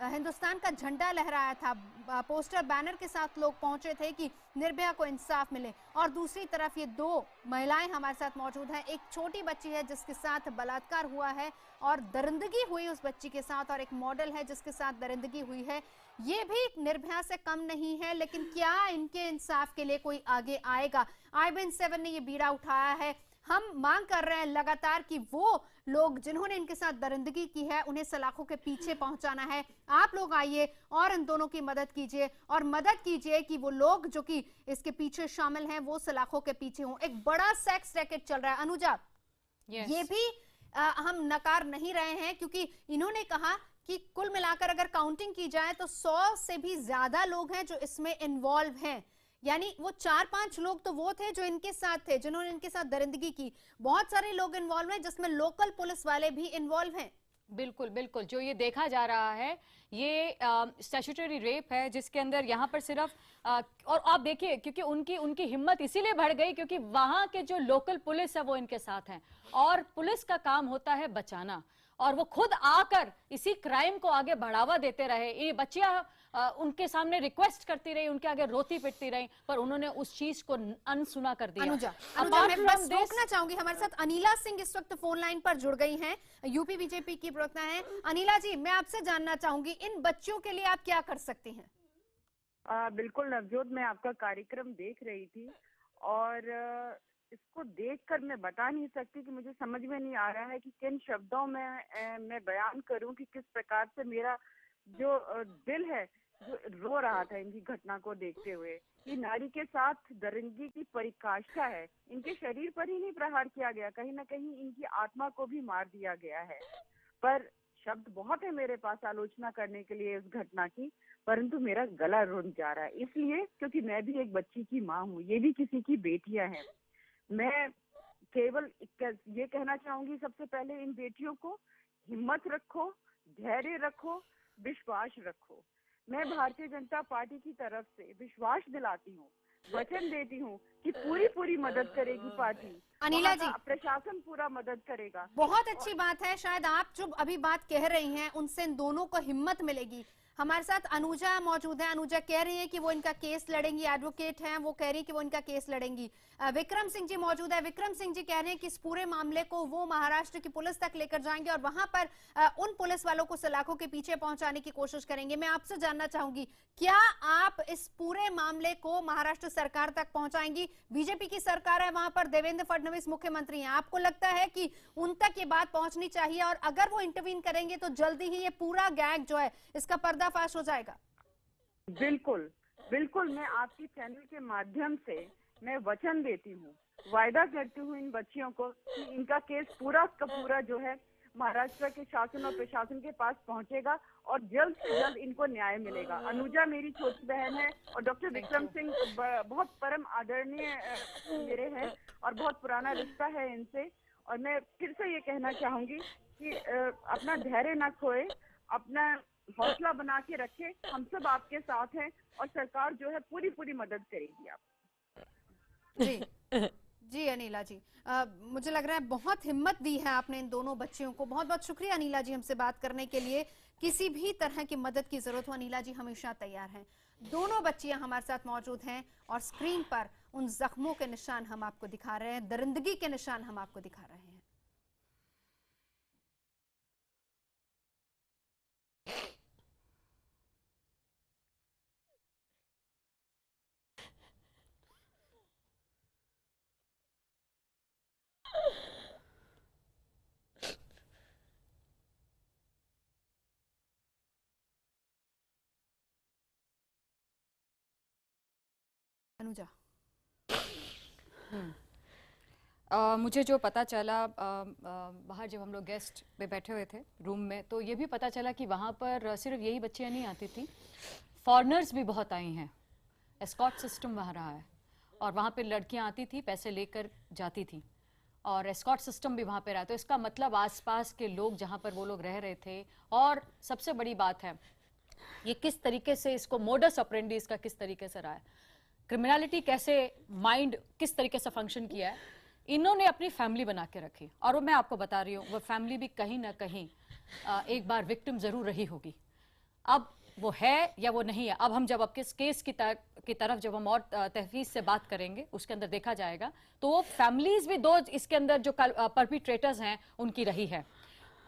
हिंदुस्तान का झंडा लहराया था, पोस्टर बैनर के साथ लोग पहुंचे थे कि निर्भया को इंसाफ मिले। और दूसरी तरफ ये 2 महिलाएं हमारे साथ मौजूद हैं, एक छोटी बच्ची है जिसके साथ बलात्कार हुआ है और दरिंदगी हुई उस बच्ची के साथ, और एक मॉडल है जिसके साथ दरिंदगी हुई है। ये भी निर्भया से कम नहीं है, लेकिन क्या इनके इंसाफ के लिए कोई आगे आएगा? IBN7 ने ये बीड़ा उठाया है। हम मांग कर रहे हैं लगातार कि वो लोग जिन्होंने इनके साथ दरिंदगी की है उन्हें सलाखों के पीछे पहुंचाना है। आप लोग आइए और इन दोनों की मदद कीजिए, और मदद कीजिए कि वो लोग जो कि इसके पीछे शामिल हैं वो सलाखों के पीछे हों। एक बड़ा सेक्स रैकेट चल रहा है अनुजा, ये भी हम नकार नहीं रहे हैं, क्योंकि इन्होंने कहा कि कुल मिलाकर अगर काउंटिंग की जाए तो 100 से भी ज्यादा लोग हैं जो इसमें इन्वॉल्व हैं। यानी वो 4-5 लोग तो वो थे जो इनके साथ थे, जिन्होंने इनके साथ दरिंदगी की। बहुत सारे लोग इन्वॉल्व हैं जिसमें लोकल पुलिस वाले भी इन्वॉल्व हैं। बिल्कुल बिल्कुल, जो ये देखा जा रहा है ये स्टैट्यूटरी रेप है, जिसके अंदर यहाँ पर सिर्फ और आप देखिए, क्योंकि उनकी हिम्मत इसीलिए बढ़ गई क्योंकि वहां के जो लोकल पुलिस है वो इनके साथ हैं, और पुलिस का काम होता है बचाना, और वो खुद आकर इसी क्राइम को आगे बढ़ावा देते रहे। ये बच्चियां उनके सामने रिक्वेस्ट करती रही, उनके आगे रोती पिटती रही, पर उन्होंने उस चीज को अनसुना कर दिया। अनुजा मैं बस रोकना चाहूंगी, हमारे साथ अनिला सिंह इस वक्त फोन लाइन पर जुड़ गई हैं, यूपी बीजेपी की प्रवक्ता हैं। अनिला जी, मैं आपसे जानना चाहूंगी इन बच्चों के लिए आप क्या कर सकती हैं? बिल्कुल नवजोत, मैं आपका कार्यक्रम देख रही थी और इसको देखकर मैं बता नहीं सकती कि मुझे समझ में नहीं आ रहा है कि किन शब्दों में मैं बयान करूं कि किस प्रकार से मेरा जो दिल है जो रो रहा था इनकी घटना को देखते हुए। ये नारी के साथ दरिंदगी की परिकाष्ठा है, इनके शरीर पर ही नहीं प्रहार किया गया, कहीं ना कहीं इनकी आत्मा को भी मार दिया गया है। पर शब्द बहुत है मेरे पास आलोचना करने के लिए इस घटना की, परंतु मेरा गला रुंध जा रहा है, इसलिए क्योंकि मैं भी एक बच्ची की माँ हूँ, ये भी किसी की बेटियां हैं। मैं केवल ये कहना चाहूंगी सबसे पहले इन बेटियों को हिम्मत रखो, धैर्य रखो, विश्वास रखो। मैं भारतीय जनता पार्टी की तरफ से विश्वास दिलाती हूँ, वचन देती हूँ कि पूरी मदद करेगी पार्टी। अनिला जी, प्रशासन पूरा मदद करेगा। बहुत अच्छी बात है, शायद आप जो अभी बात कह रही हैं उनसे इन दोनों को हिम्मत मिलेगी। हमारे साथ अनुजा मौजूद है, अनुजा कह रही है कि वो इनका केस लड़ेंगी, एडवोकेट हैं, वो कह रही है कि वो इनका केस लड़ेंगी। विक्रम सिंह जी मौजूद है, विक्रम सिंह जी कह रहे हैं कि इस पूरे मामले को वो महाराष्ट्र की पुलिस तक लेकर जाएंगे और वहां पर उन पुलिस वालों को सलाखों के पीछे पहुंचाने की कोशिश करेंगे। मैं आपसे जानना चाहूंगी, क्या आप इस पूरे मामले को महाराष्ट्र सरकार तक पहुंचाएंगी? बीजेपी की सरकार है, वहां पर देवेंद्र फडणवीस मुख्यमंत्री हैं, आपको लगता है कि उन तक ये बात पहुंचनी चाहिए और अगर वो इंटरवीन करेंगे तो जल्दी ही ये पूरा गैंग जो है इसका पर्दाफाश हो जाएगा? बिल्कुल बिल्कुल, मैं आपके चैनल के माध्यम से मैं वचन देती हूँ, वायदा करती हूँ इन बच्चियों को कि इनका केस पूरा का पूरा जो है महाराष्ट्र के शासन और प्रशासन के पास पहुँचेगा और जल्द से जल्द इनको न्याय मिलेगा। अनुजा मेरी छोटी बहन है और डॉक्टर विक्रम सिंह बहुत परम आदरणीय मेरे हैं और बहुत पुराना रिश्ता है इनसे। और मैं फिर से ये कहना चाहूंगी कि अपना धैर्य न खोए, अपना हौसला बना के रखे, हम सब आपके साथ हैं और सरकार जो है पूरी मदद करेगी आप। जी अनिला जी, मुझे लग रहा है बहुत हिम्मत दी है आपने इन दोनों बच्चियों को। बहुत बहुत शुक्रिया अनिला जी हमसे बात करने के लिए। किसी भी तरह की मदद की जरूरत हो अनिला जी हमेशा तैयार हैं। दोनों बच्चियां हमारे साथ मौजूद हैं और स्क्रीन पर उन जख्मों के निशान हम आपको दिखा रहे हैं, दरिंदगी के निशान हम आपको दिखा रहे हैं। अनुजा, मुझे जो पता चला बाहर जब हम लोग गेस्ट पे बैठे हुए थे रूम में, तो ये भी पता चला कि वहाँ पर सिर्फ यही बच्चियाँ नहीं आती थी, फॉरेनर्स भी बहुत आई हैं। एस्कॉर्ट सिस्टम वहाँ रहा है और वहाँ पे लड़कियाँ आती थी, पैसे लेकर जाती थी और एस्कॉर्ट सिस्टम भी वहाँ पे रहा। तो इसका मतलब आसपास के लोग जहाँ पर वो लोग रह रहे थे, और सबसे बड़ी बात है ये किस तरीके से इसको मोडस ऑपरेंडी इसका किस तरीके से रहा है, क्रिमिनलिटी कैसे माइंड किस तरीके से फंक्शन किया है, इन्होंने अपनी फैमिली बना के रखी। और वो मैं आपको बता रही हूँ वो फैमिली भी कहीं ना कहीं एक बार विक्टिम जरूर रही होगी। अब वो है या वो नहीं है, अब हम जब आपके केस की तरफ जब हम और तहफीज से बात करेंगे उसके अंदर देखा जाएगा, तो वो फैमिलीज भी दो इसके अंदर जो परपिट्रेटर्स हैं उनकी रही है।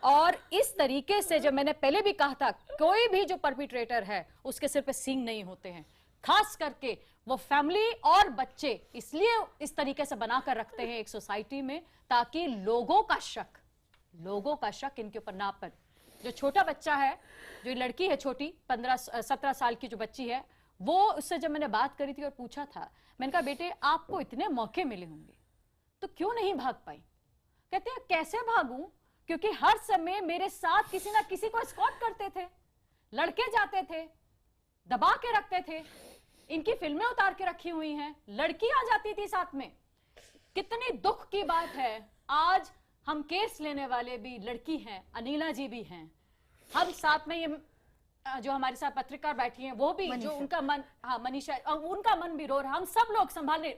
और इस तरीके से जब मैंने पहले भी कहा था, कोई भी जो परपिट्रेटर है उसके सिर पे सींग नहीं होते हैं, खास करके वो फैमिली और बच्चे इसलिए इस तरीके से बनाकर रखते हैं एक सोसाइटी में ताकि लोगों का शक इनके ऊपर ना पड़े। जो छोटा बच्चा है, जो लड़की है छोटी 15-17 साल की जो बच्ची है, वो उससे जब मैंने बात करी थी और पूछा था, मैंने कहा बेटे आपको इतने मौके मिले होंगे तो क्यों नहीं भाग पाई? कहते हैं कैसे भागूं, क्योंकि हर समय मेरे साथ किसी ना किसी को एस्कॉर्ट करते थे, लड़के जाते थे, दबा के रखते थे, इनकी फिल्में उतार के रखी हुई हैं, लड़की आ जाती थी साथ में। कितनी दुख की बात है, आज हम केस लेने वाले भी लड़की हैं, अनिला जी भी हैं, हम साथ में ये जो हमारे साथ पत्रकार बैठी हैं वो भी, जो उनका मन, हाँ मनीषा, उनका मन भी रो रहा है। हम सब लोग संभालने,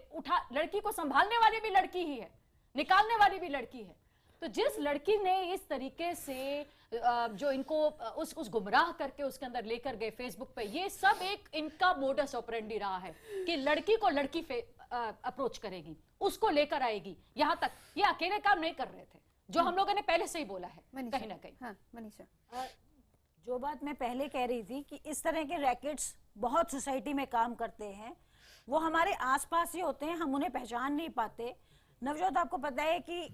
लड़की को संभालने वाली भी लड़की ही है, निकालने वाली भी लड़की है। तो जिस लड़की ने इस तरीके से जो इनको उस गुमराह करके उसके अंदर लेकर गए फेसबुक पे, ये सब एक इनका मोडस ऑपरेंडी रहा है कि लड़की को लड़की अप्रोच करेगी, उसको लेकर आएगी। यहाँ तक ये अकेले काम नहीं कर रहे थे, जो हम लोगों ने पहले से ही बोला है कहीं ना कहीं। हाँ, मनीषा, जो बात मैं पहले कह रही थी कि इस तरह के रैकेट्स बहुत सोसाइटी में काम करते हैं, वो हमारे आसपास ही होते हैं, हम उन्हें पहचान नहीं पाते। नवजोत, आपको पता है कि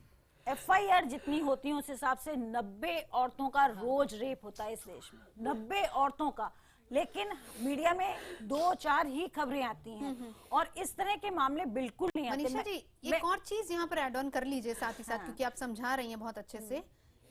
FIR जितनी होती है उस हिसाब से 90 औरतों का रोज रेप होता है इस देश में, 90 औरतों का, लेकिन मीडिया में 2-4 ही खबरें आती हैं और इस तरह के मामले बिल्कुल नहीं आते। मनीषा जी, एक और चीज यहाँ पर ऐड ऑन कर लीजिए साथ ही साथ, क्योंकि आप समझा रही हैं बहुत अच्छे से।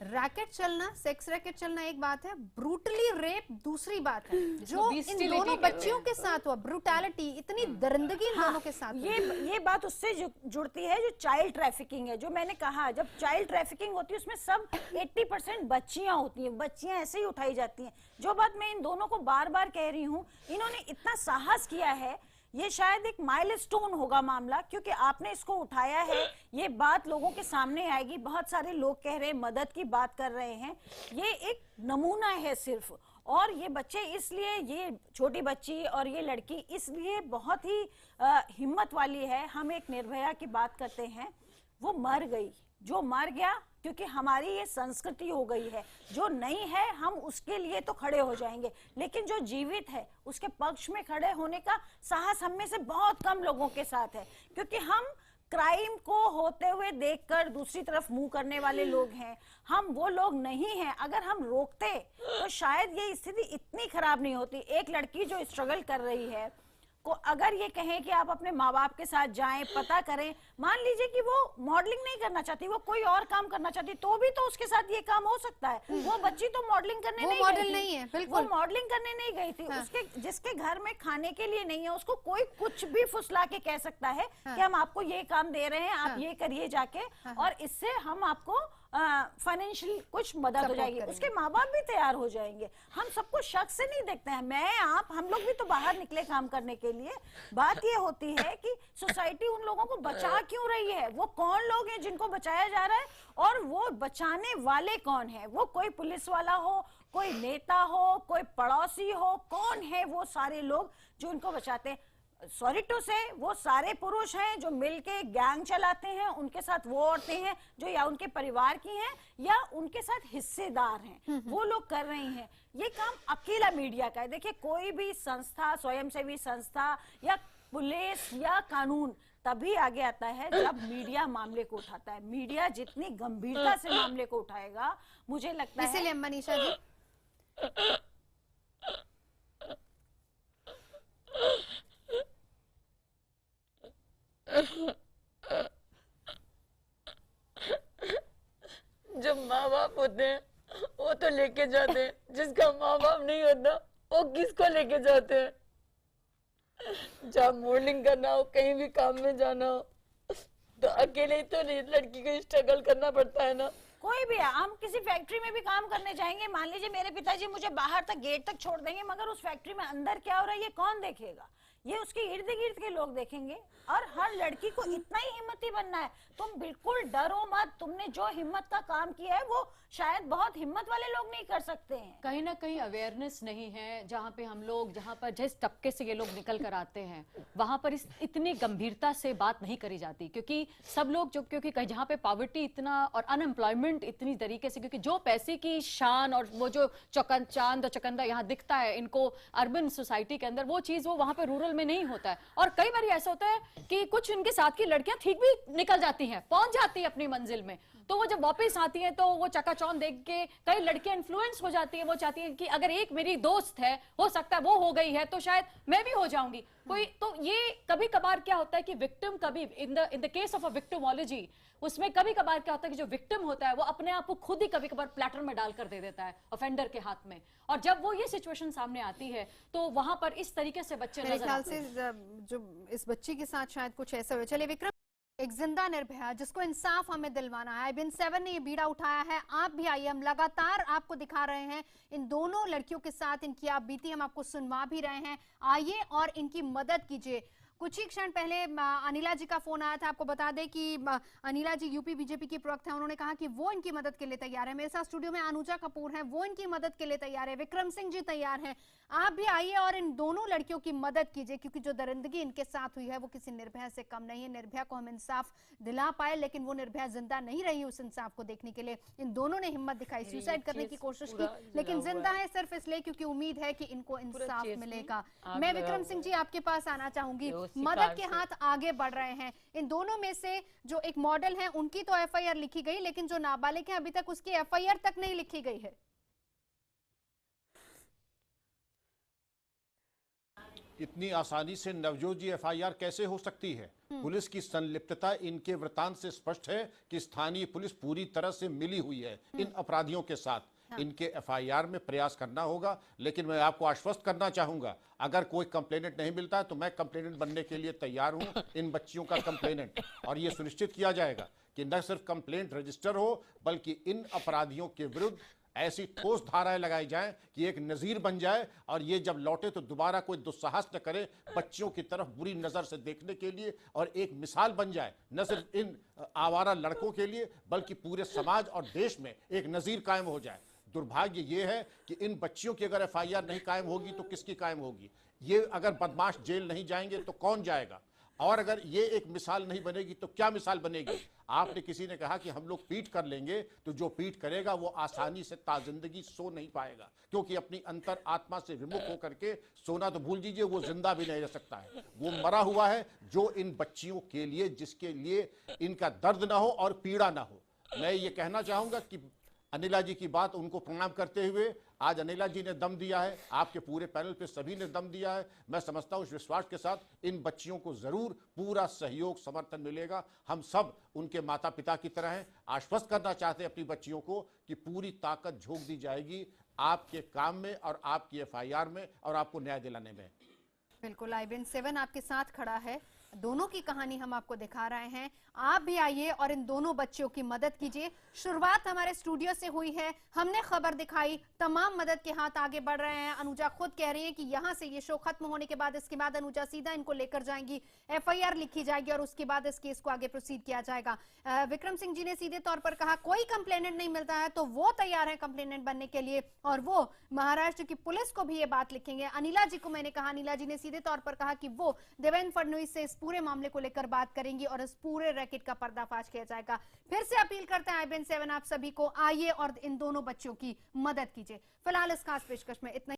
रैकेट चलना, सेक्स रैकेट चलना एक बात है, ब्रूटली रेप दूसरी बात है। जो इन दोनों बच्चियों के साथ हुआ, ब्रूटैलिटी, इतनी दरिंदगी इन दोनों के साथ, ये बात उससे जुड़ती है जो चाइल्ड ट्रैफिकिंग है। जो मैंने कहा, जब चाइल्ड ट्रैफिकिंग होती है उसमें सब 80% बच्चियां होती हैं, बच्चियां ऐसे ही उठाई जाती हैं। जो बात मैं इन दोनों को बार बार कह रही हूँ, इन्होंने इतना साहस किया है, ये शायद एक माइलस्टोन होगा मामला, क्योंकि आपने इसको उठाया है, ये बात लोगों के सामने आएगी। बहुत सारे लोग कह रहे हैं, मदद की बात कर रहे हैं, ये एक नमूना है सिर्फ। और ये बच्चे इसलिए, ये छोटी बच्ची और ये लड़की इसलिए बहुत ही हिम्मत वाली है। हम एक निर्भया की बात करते हैं, वो मर गई, जो मर गया, क्योंकि हमारी ये संस्कृति हो गई है। जो नहीं है हम उसके लिए तो खड़े हो जाएंगे, लेकिन जो जीवित है उसके पक्ष में खड़े होने का साहस हम में से बहुत कम लोगों के साथ है, क्योंकि हम क्राइम को होते हुए देखकर दूसरी तरफ मुंह करने वाले लोग हैं। हम वो लोग नहीं हैं। अगर हम रोकते तो शायद ये स्थिति इतनी खराब नहीं होती। एक लड़की जो स्ट्रगल कर रही है को अगर ये कहें कि आप अपने माँ बाप के साथ जाएं, पता करें, मान लीजिए कि वो मॉडलिंग नहीं करना चाहती, वो कोई और काम करना चाहती, तो भी तो उसके साथ ये काम हो सकता है। वो बच्ची तो मॉडलिंग करने नहीं गई थी, वो मॉडलिंग करने नहीं गई थी। उसके जिसके घर में खाने के लिए नहीं है, उसको कोई कुछ भी फुसला के कह सकता है कि हम आपको ये काम दे रहे हैं, आप ये करिए जाके, और इससे हम आपको फाइनेंशियल कुछ मदद हो जाएगी। उसके माँ बाप भी तैयार हो जाएंगे। हम सबको शक से नहीं देखते हैं, मैं आप हम लोग भी तो बाहर निकले काम करने के लिए। बात ये होती है कि सोसाइटी उन लोगों को बचा क्यों रही है, वो कौन लोग हैं जिनको बचाया जा रहा है, और वो बचाने वाले कौन है। वो कोई पुलिस वाला हो, कोई नेता हो, कोई पड़ोसी हो, कौन है वो सारे लोग जो उनको बचाते हैं। सॉरी टू से, वो सारे पुरुष हैं जो मिलके गैंग चलाते हैं, उनके साथ वो औरतें हैं जो या उनके परिवार की हैं या उनके साथ हिस्सेदार हैं, वो लोग कर रही हैं। ये काम अकेला मीडिया का है। देखिए, कोई भी संस्था, स्वयंसेवी संस्था या पुलिस या कानून तभी आगे आता है जब मीडिया मामले को उठाता है। मीडिया जितनी गंभीरता से मामले को उठाएगा, मुझे लगता है। इसीलिए मनीषा जी, जो माँ बाप होते हैं वो तो लेके जाते हैं, जिसका माँ बाप नहीं होता वो किसको लेके जाते हैं। जहाँ मॉडलिंग करना हो, कहीं भी काम में जाना हो, तो अकेले ही तो लड़की को स्ट्रगल करना पड़ता है ना। कोई भी है, हम किसी फैक्ट्री में भी काम करने जाएंगे, मान लीजिए मेरे पिताजी मुझे बाहर तक गेट तक छोड़ देंगे, मगर उस फैक्ट्री में अंदर क्या हो रहा है ये कौन देखेगा? ये उसके इर्द गिर्द के लोग देखेंगे। और हर लड़की को इतना ही हिम्मती बनना है। तुम बिल्कुल डरो मत, तुमने जो हिम्मत का काम किया है वो शायद बहुत हिम्मत वाले लोग नहीं कर सकते हैं। कहीं ना कहीं अवेयरनेस नहीं है, जहाँ पे हम लोग, जहाँ पर जिस तबके से ये लोग निकल कर आते हैं वहां पर इतनी गंभीरता से बात नहीं करी जाती, क्योंकि सब लोग जो, क्योंकि कहीं जहाँ पे पॉवर्टी इतना और अनएम्प्लॉयमेंट इतनी तरीके से, क्योंकि जो पैसे की शान और वो जो चांद और चकंदा यहाँ दिखता है इनको अर्बन सोसाइटी के अंदर, वो चीज वो वहां पे रूरल में नहीं होता है। और कई बार ऐसा होता है कि कुछ इनके साथ की लड़कियां ठीक भी निकल जाती हैं, पहुंच जाती है अपनी मंजिल में, तो वो जब वापस आती हैं तो वो चकाचौंध देख के कई लड़कियां इन्फ्लुएंस हो जाती हैं। वो चाहती हैं कि अगर एक मेरी दोस्त है, हो सकता है वो हो गई है तो शायद मैं भी हो जाऊंगी कोई। तो ये कभी कभार क्या होता है कि विक्टिम, कभी in the case of a victimology, उसमें कभी कभार क्या होता है कि जो विक्टिम होता है वो अपने आप को खुद ही कभी कभार प्लेटर में डालकर दे देता है ऑफेंडर के हाथ में। और जब वो ये सिचुएशन सामने आती है तो वहां पर इस तरीके से बच्चे मेरे ख्याल से जो इस बच्ची के साथ शायद कुछ ऐसा हुआ। चलिए विक्रम। एक जिंदा निर्भया जिसको इंसाफ हमें दिलवाना है। IBN 7 ने ये बीड़ा उठाया है। आप भी आइए, हम लगातार आपको दिखा रहे हैं इन दोनों लड़कियों के साथ इनकी आप बीती हम आपको सुनवा भी रहे हैं। आइए और इनकी मदद कीजिए। कुछ ही क्षण पहले अनिला जी का फोन आया था। आपको बता दें कि अनिला जी यूपी बीजेपी की प्रवक्ता है। उन्होंने कहा कि वो इनकी मदद के लिए तैयार है। मेरे साथ स्टूडियो में अनुजा कपूर हैं, वो इनकी मदद के लिए तैयार है। विक्रम सिंह जी तैयार हैं। आप भी आइए और इन दोनों लड़कियों की मदद कीजिए, क्योंकि जो दरिंदगी इनके साथ हुई है वो किसी निर्भया से कम नहीं है। निर्भया को हम इंसाफ दिला पाए, लेकिन वो निर्भया जिंदा नहीं रही उस इंसाफ को देखने के लिए। इन दोनों ने हिम्मत दिखाई, सुसाइड करने की कोशिश की, लेकिन जिंदा है सिर्फ इसलिए क्योंकि उम्मीद है कि इनको इंसाफ मिलेगा। मैं विक्रम सिंह जी आपके पास आना चाहूंगी। मदद के हाथ आगे बढ़ रहे हैं। इन दोनों में से जो एक मॉडल है उनकी तो FIR लिखी गई, लेकिन जो नाबालिग है अभी तक उसकी FIR तक नहीं लिखी गई है। इतनी आसानी से नवजोत जी FIR कैसे हो सकती है? पुलिस की संलिप्तता इनके वृतांत से स्पष्ट है कि स्थानीय पुलिस पूरी तरह से मिली हुई है इन अपराधियों के साथ। इनके FIR में प्रयास करना होगा, लेकिन मैं आपको आश्वस्त करना चाहूंगा, अगर कोई कंप्लेनेंट नहीं मिलता है तो मैं कंप्लेनेंट बनने के लिए तैयार हूं, इन बच्चियों का कंप्लेनेंट। और ये सुनिश्चित किया जाएगा कि न सिर्फ कंप्लेंट रजिस्टर हो, बल्कि इन अपराधियों के विरुद्ध ऐसी ठोस धाराएं लगाई जाएं कि एक नजीर बन जाए, और ये जब लौटे तो दोबारा कोई दुस्साहस न करे बच्चियों की तरफ बुरी नजर से देखने के लिए, और एक मिसाल बन जाए न सिर्फ इन आवारा लड़कों के लिए बल्कि पूरे समाज और देश में एक नजीर कायम हो जाए। दुर्भाग्य ये है कि इन बच्चियों की अगर FIR नहीं कायम होगी तो किसकी कायम होगी? ये अगर बदमाश जेल नहीं जाएंगे तो कौन जाएगा? और अगर ये एक मिसाल नहीं बनेगी तो क्या मिसाल बनेगी? आपने किसी ने कहा कि हम लोग पीट कर लेंगे, तो जो पीट करेगा वो आसानी से ताजिंदगी सो नहीं पाएगा, क्योंकि अपनी अंतर आत्मा से विमुख होकर के सोना तो भूल दीजिए, वो जिंदा भी नहीं रह सकता है। वो मरा हुआ है जो इन बच्चियों के लिए, जिसके लिए इनका दर्द ना हो और पीड़ा ना हो। मैं ये कहना चाहूंगा कि अनिला जी की बात उनको प्रणाम करते हुए, आज अनिला जी ने दम दिया है, आपके पूरे पैनल पे सभी ने दम दिया है। मैं समझता हूँ इस विश्वास के साथ इन बच्चियों को जरूर पूरा सहयोग समर्थन मिलेगा। हम सब उनके माता पिता की तरह हैं। आश्वस्त करना चाहते हैं अपनी बच्चियों को कि पूरी ताकत झोंक दी जाएगी आपके काम में और आपकी FIR में और आपको न्याय दिलाने में। बिल्कुल, IBN 7 आपके साथ खड़ा है। दोनों की कहानी हम आपको दिखा रहे हैं। आप भी आइए और इन दोनों बच्चियों की मदद कीजिए। शुरुआत हमारे स्टूडियो से हुई है, हमने खबर दिखाई, तमाम मदद के हाथ आगे बढ़ रहे हैं। अनुजा खुद कह रही है कि यहाँ से ये शो खत्म होने के बाद, इसके बाद अनुजा सीधा इनको लेकर जाएंगी, FIR लिखी जाएगी और उसके बाद इस केस को आगे प्रोसीड किया जाएगा। विक्रम सिंह जी ने सीधे तौर पर कहा कोई कंप्लेनेंट नहीं मिलता है तो वो तैयार है कंप्लेनेंट बनने के लिए, और वो महाराष्ट्र की पुलिस को भी ये बात लिखेंगे। अनिला जी को मैंने कहा, अनिला जी ने सीधे तौर पर कहा कि वो देवेंद्र फडणवीस से इस पूरे मामले को लेकर बात करेंगी और इस पूरे रैकेट का पर्दाफाश किया जाएगा। फिर से अपील करते हैं IBN 7 आप सभी को, आइए और इन दोनों बच्चों की मदद कीजिए। फिलहाल इस खास पेशकश में इतना ही।